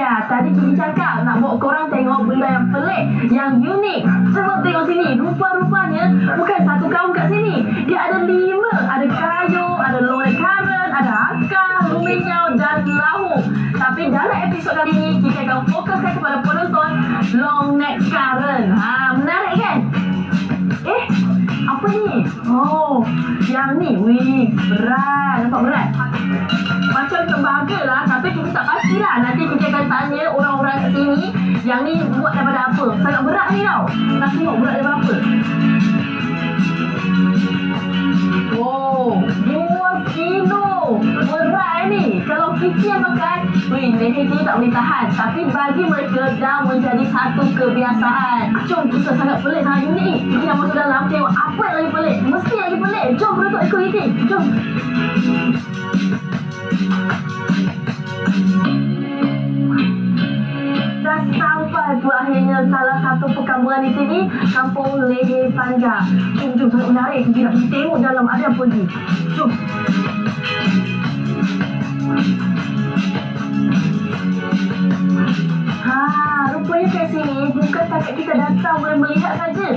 dia. Tadi Kiki cakap nak bawa korang tengok benda yang pelik, yang unik. Cuba tengok sini. Rupa-rupanya bukan satu kaum kat sini. Dia ada 5. Ada kayu, ada long neck current, ada akar, luminyau dan lahu. Tapi dalam episod kali ini kita akan fokuskan kepada penonton long neck current. Menarik kan? Apa ni? Oh, yang ni. Wih, berat. Nampak berat? Macam tembaga lah, tapi kita tak pastilah. Nanti kita akan tanya orang-orang kat sini yang ni buat daripada apa. Sangat berat ni tau. Nak tengok berat daripada apa. Wow, 2 kilo. Berat ni. Kalau Kiki yang makan, leher Kiki tak boleh tahan. Tapi bagi mereka dah menjadi satu kebiasaan. Jom, kita sangat pelik, sangat unik ni. Kiki dah masuk dalam, tengok apa yang lagi pelik. Mesti lagi pelik. Jom penonton ikut Kiki. Jom. Dah sampai pun akhirnya salah satu perkampungan di sini, Kampung Leher Panjang. Jom, sangat menarik. Kita nak pergi tengok dalam ada apa lagi. Jom. Rupanya kat sini bukan takat kita datang boleh melihat saja.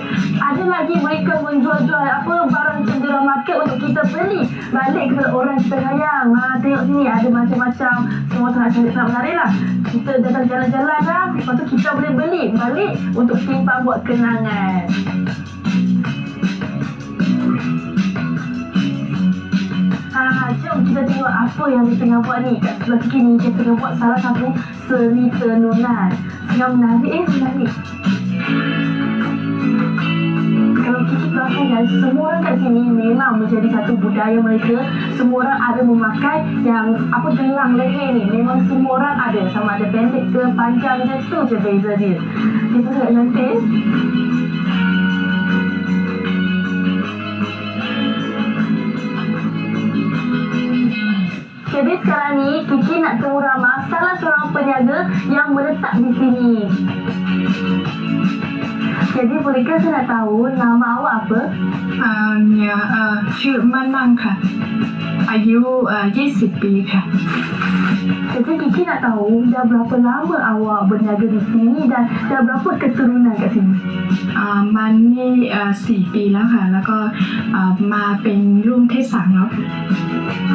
Ada lagi mereka menjual-jual barang cendera market untuk kita beli. Balik kepada orang kita sayang. Tengok sini ada macam-macam. Semua sangat menarik lah. Kita datang jalan-jalan dah. Lepas tu kita boleh beli balik untuk simpan buat kenangan. Jom kita tengok apa yang dia tengah buat ni. Kat sebelah Kiki ni, dia tengah buat salah satu seni tenunan. Tengah menarik, menarik. Kalau Kiki perasan kan, semua orang kat sini memang menjadi satu budaya mereka. Semua orang ada memakai yang gelang leher ni. Memang semua orang ada. Sama ada pendek ke panjang je, tu je beza dia. Dia pun sangat cantik. Jadi sekarang ni Kiki nak temu ramah salah seorang peniaga yang menetap di sini. Jadi bolehkah saya nak tahu nama awak apa? ชื่อมั่นมั่งค่ะอายุ20 ปีค่ะ Jadi Kiki nak tahu dah berapa lama awak berniaga di sini dan dah berapa keturunan kat sini? มันนี่4 ปีแล้วค่ะแล้วก็มาเป็นรุ่นที่3แล้ว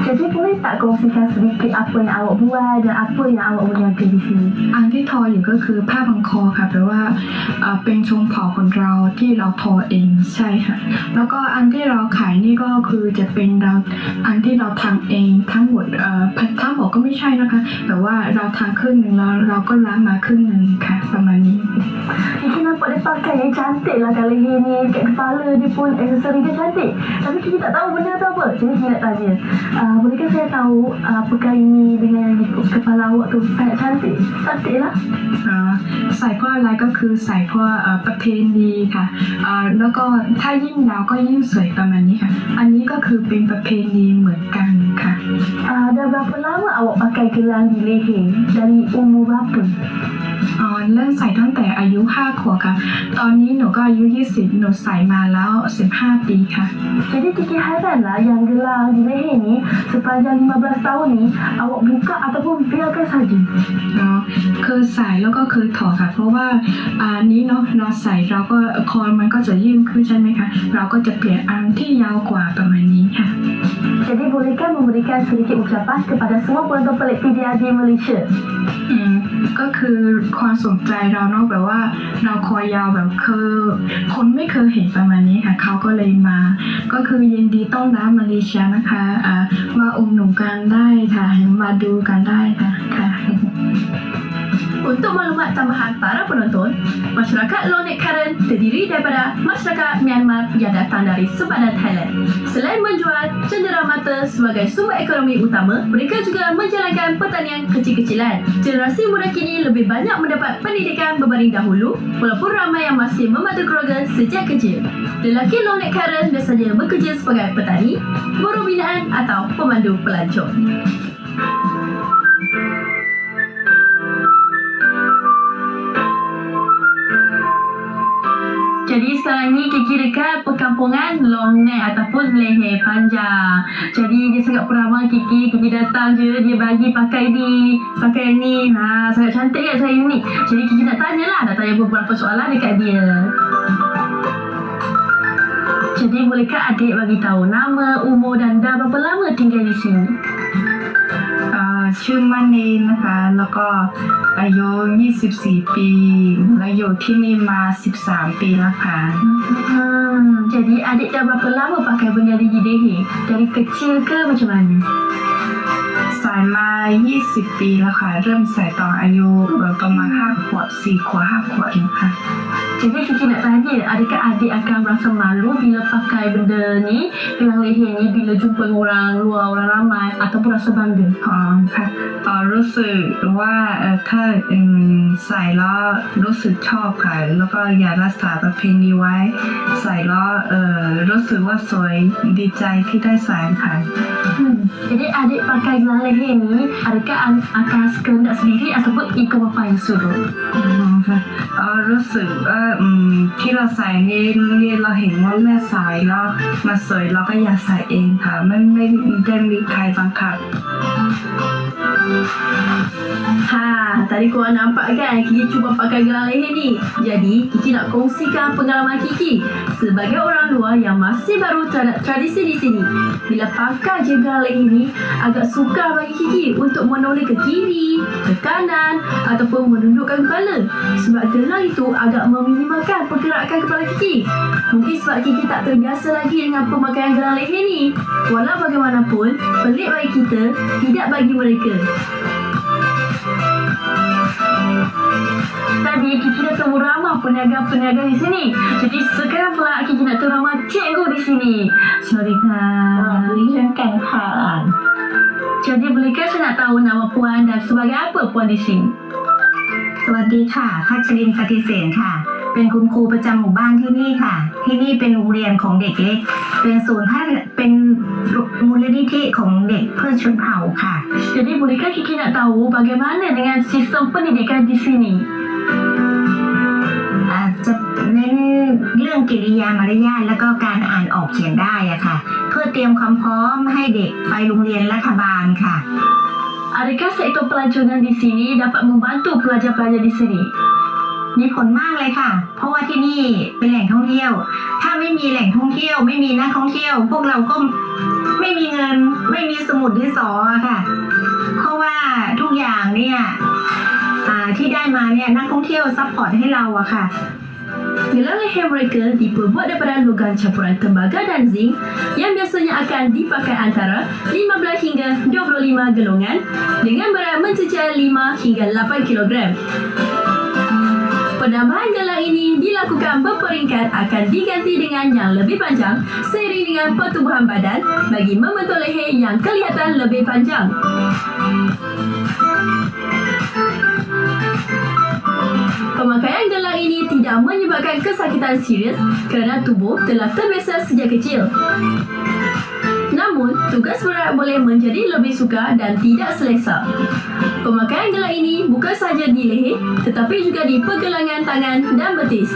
Jadi boleh tak kongsikan sedikit apa yang awak buat dan apa yang awak berniaga di sini? อันที่ทออยู่ก็คือผ้าพันคอค่ะแปลว่าเป็นชมเผ่าคนเราที่เราทอเองใช่ค่ะแล้วก็อันที่เราขายนี่ก็คือจะเป็นอันที่เราทำเองทั้งหมดทั้งหมดก็ไม่ใช่นะคะแต่ว่าเราทำครึ่งหนึ่งแล้วเราก็ล้างมาครึ่งหนึ่งค่ะประมาณนี้ Kiki nampak dia pakai yang cantik lah kat leher ni, kat kepala dia pun aksesori dia cantik. Tapi Kiki tak tahu benda tu apa. Jadi Kiki nak tanya, bolehkah saya tahu apakah ini dengan yang di kepala awak tu sangat cantik? Cantik lah. ใส่เพราะอะไรก็คือใส่เพราะประเพณีค่ะแล้วก็ถ้ายิ่งยาวก็ยิ่งสวยประมาณนี้ค่ะอันนี้ก็คือเป็นประเพณีเหมือนกันค่ะ Dah berapa lama awak pakai gelang di leher? Dari umur berapa? เริ่มใส่ตั้งแต่อายุ5 ขวบค่ะตอนนี้หนูก็อายุ20หนูใส่มาแล้ว15 ปีค่ะ Jadi Kiki heran lah yang gelang di leher ni sepanjang 15 tahun ni awak buka ataupun biarkan saja. คือใส่แล้วก็คือถอดค่ะเพราะว่าอันนี้เนาะเราใส่เราก็คอมันก็จะยืดขึ้นใช่ไหมคะเราก็จะเปลี่ยนอันที่ยาวกว่าประมาณนี้ค่ะ Jadi bolehkah memberikan sedikit ucapan kepada semua penonton pelik PDR di Malaysia? ก็คือความสนใจเราเนาะแบบว่าเราคอยาวแบบคือคนไม่เคยเห็นประมาณนี้ค่ะเขาก็เลยมาก็คือยินดีต้อนรับมาเลเซียนะคะมาอุดหนุนกันได้ค่ะมาดูกันได้ค่ะ Untuk maklumat tambahan para penonton, masyarakat Long Neck Current terdiri daripada masyarakat Myanmar yang datang dari sepadan Thailand. Selain menjual cendera mata sebagai sumber ekonomi utama, mereka juga menjalankan pertanian kecil-kecilan. Generasi muda kini lebih banyak mendapat pendidikan berbanding dahulu, walaupun ramai yang masih membantu keluarga sejak kecil. Lelaki Long Neck Current biasanya bekerja sebagai petani, buruh binaan atau pemandu pelancong. Jadi sekarang ni Kiki dekat perkampungan long neck ataupun leher panjang. Jadi dia sangat peramah Kiki. Kiki datang je, dia bagi pakai ni, pakai ni. Sangat cantik kan, sangat unik. Jadi Kiki nak tanya beberapa soalan dekat dia. Jadi bolehkah adik bagi tahu nama, umur dan dah berapa lama tinggal di sini? ชื่อมันเองนะคะแล้วก็อายุ24 ปีและอยู่ที่นี่มา 13 ปีแล้วค่ะ Jadi adik dah berapa lama pakai benda di leher? Dari kecil ke macam mana? ใส่มา 20 ปีแล้วค่ะเริ่มใส่ตอนอายุประมาณ5 ขวบ 4 ขวบ 5 ขวบนะคะ Jadi Kiki nak tanya, adakah adik akan merasa malu bila pakai benda ni, gelang leher ni bila jumpa orang luar, orang ramai ataupun rasa bangga? ค่ะรู้สึกว่าถ้าใส่แล้วรู้สึกชอบค่ะแล้วก็อยากรักษาประเพณีไว้ใส่แล้วรู้สึกว่าสวยดีใจที่ได้ใส่ค่ะ Jadi adik pakai gelang leher ni, adakah akan sekehendak sendiri ataupun ikut bapa yang suruh? ค่ะรู้สึกว่าที่เราใส่นี่เราเห็นว่าแม่ใส่แล้วมาสวยเราก็อยากใส่เองค่ะไม่ได้มีใครบังคับ Tadi korang nampak kan Kiki cuba pakai gelang leher ni. Jadi Kiki nak kongsikan pengalaman Kiki sebagai orang luar yang masih baru terhadap tradisi di sini. Bila pakai je gelang leher ni, agak sukar bagi Kiki untuk menoleh ke kiri, ke kanan ataupun menundukkan kepala. Sebab gelang itu agak meminimalkan pergerakan kepala Kiki. Mungkin sebab Kiki tak terbiasa lagi dengan pemakaian gelang leher ni. Walau bagaimanapun, pelik bagi kita, tidak bagi mereka. Tadi Kiki dah temu ramah peniaga-peniaga di sini. Jadi sekarang pula Kiki nak temu ramah cikgu di sini. Sorry kan. Izinkan hal. Jadi bolehkah saya nak tahu nama puan dan sebagai apa puan di sini? สวัสดีค่ะพัชรินทร์ปฏิเสนค่ะ เป็นคุณครูประจำหมู่บ้านที่นี่ค่ะ ที่นี่เป็นโรงเรียนของเด็กเล็ก เป็นศูนย์เป็นมูลนิธิของเด็กเพื่อชนเผ่าค่ะ Jadi bolehkah Kiki nak tahu bagaimana dengan sistem pendidikan di sini? จะเน้นเรื่องกิริยามารยาทแล้วก็การอ่านออกเขียนได้อะค่ะ เพื่อเตรียมความพร้อมให้เด็กไปโรงเรียนรัฐบาลค่ะ Adakah sektor pelajaran di sini dapat membantu pelajar-pelajar di sini? มีผลมากเลยค่ะ เพราะว่าที่นี่เป็นแหล่งท่องเที่ยว ถ้าไม่มีแหล่งท่องเที่ยวไม่มีนักท่องเที่ยว พวกเราก็ไม่มีเงินไม่มีสมุดดินสอค่ะ เพราะว่าทุกอย่างเนี่ยที่ได้มาเนี่ยนักท่องเที่ยวซัพพอร์ตให้เราอะค่ะ Gelang leher mereka diperbuat daripada logam campuran tembaga dan zinc yang biasanya akan dipakai antara 15 hingga 25 gelongan dengan berat mencecah 5 hingga 8 kilogram. Penambahan gelang ini dilakukan berperingkat akan diganti dengan yang lebih panjang seiring dengan pertumbuhan badan bagi membentuk leher yang kelihatan lebih panjang. Pemakaian gelang ini tidak menyebabkan kesakitan serius kerana tubuh telah terbiasa sejak kecil. Namun, tugas berat boleh menjadi lebih sukar dan tidak selesa. Pemakaian gelang ini bukan sahaja di leher tetapi juga di pergelangan tangan dan betis.